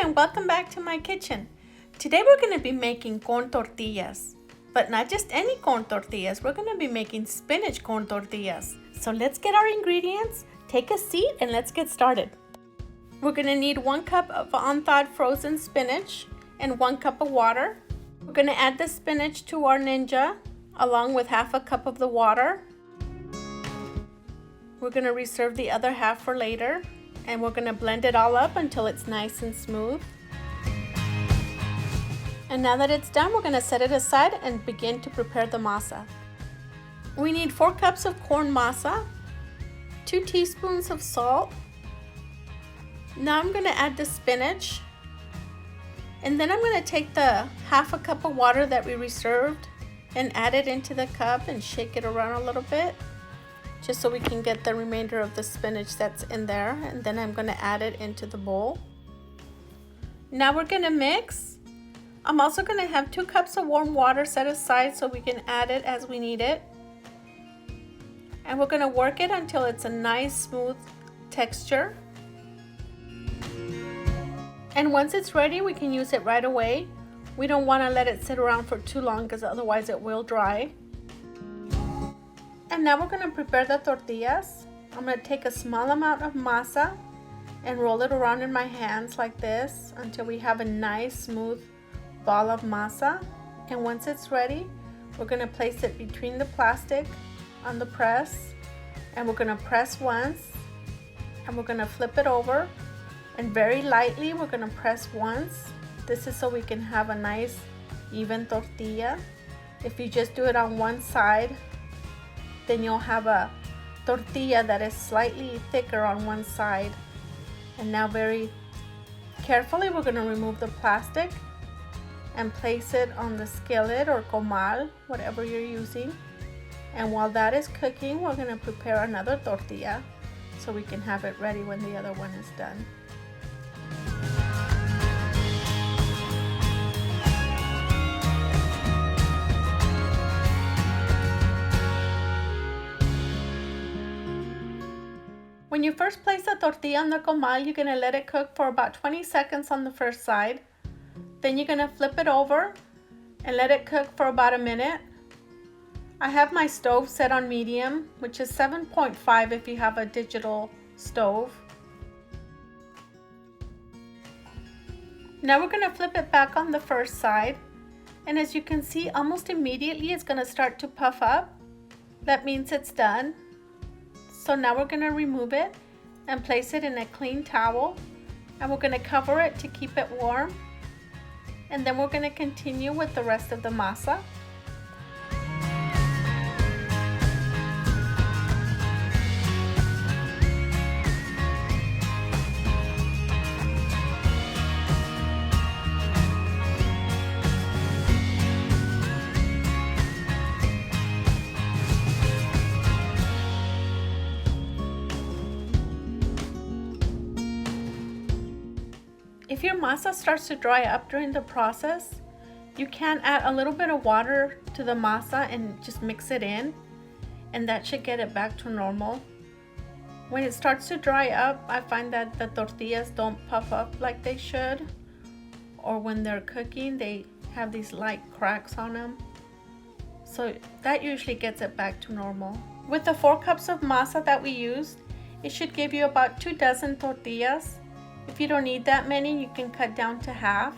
and welcome back to my kitchen. Today we're going to be making corn tortillas, but not just any corn tortillas. We're going to be making spinach corn tortillas. So let's get our ingredients, take a seat, and let's get started. We're going to need 1 cup of unthawed frozen spinach and 1 cup of water. We're going to add the spinach to our Ninja along with half a cup of the water. We're going to reserve the other half for later. And we're going to blend it all up until it's nice and smooth. And now that it's done, we're going to set it aside and begin to prepare the masa. We need 4 cups of corn masa, 2 teaspoons of salt. Now I'm going to add the spinach. And then I'm going to take the half a cup of water that we reserved and add it into the cup and shake it around a little bit, just so we can get the remainder of the spinach that's in there. And then I'm going to add it into the bowl. Now we're going to mix. I'm also going to have 2 cups of warm water set aside so we can add it as we need it. And we're going to work it until it's a nice smooth texture. And once it's ready, we can use it right away. We don't want to let it sit around for too long because otherwise it will dry. And now we're going to prepare the tortillas. I'm going to take a small amount of masa and roll it around in my hands like this until we have a nice smooth ball of masa. And once it's ready, we're going to place it between the plastic on the press, and we're going to press once, and we're going to flip it over, and very lightly we're going to press once. This is so we can have a nice even tortilla. If you just do it on one side, then you'll have a tortilla that is slightly thicker on one side. And now very carefully we're going to remove the plastic and place it on the skillet or comal, whatever you're using. And while that is cooking, we're going to prepare another tortilla so we can have it ready when the other one is done. When you first place the tortilla on the comal, you're going to let it cook for about 20 seconds on the first side. Then you're going to flip it over and let it cook for about a minute. I have my stove set on medium, which is 7.5 if you have a digital stove. Now we're going to flip it back on the first side. And as you can see, almost immediately it's going to start to puff up. That means it's done. So now we're going to remove it and place it in a clean towel, and we're going to cover it to keep it warm. And then we're going to continue with the rest of the masa. If your masa starts to dry up during the process, you can add a little bit of water to the masa and just mix it in, and that should get it back to normal. When it starts to dry up, I find that the tortillas don't puff up like they should, or when they're cooking, they have these light cracks on them. So that usually gets it back to normal. With the 4 cups of masa that we used, it should give you about 2 dozen tortillas. If you don't need that many, you can cut down to half.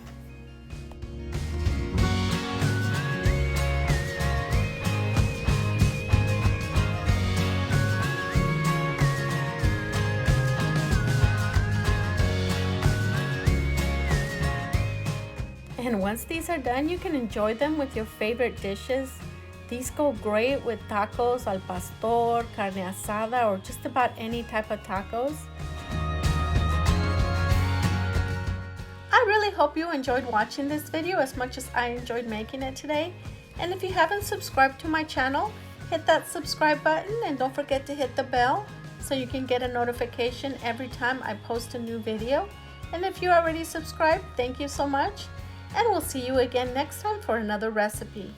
And once these are done, you can enjoy them with your favorite dishes. These go great with tacos al pastor, carne asada, or just about any type of tacos. I really hope you enjoyed watching this video as much as I enjoyed making it today. And if you haven't subscribed to my channel, hit that subscribe button and don't forget to hit the bell so you can get a notification every time I post a new video. And if you already subscribed, thank you so much. And we'll see you again next time for another recipe.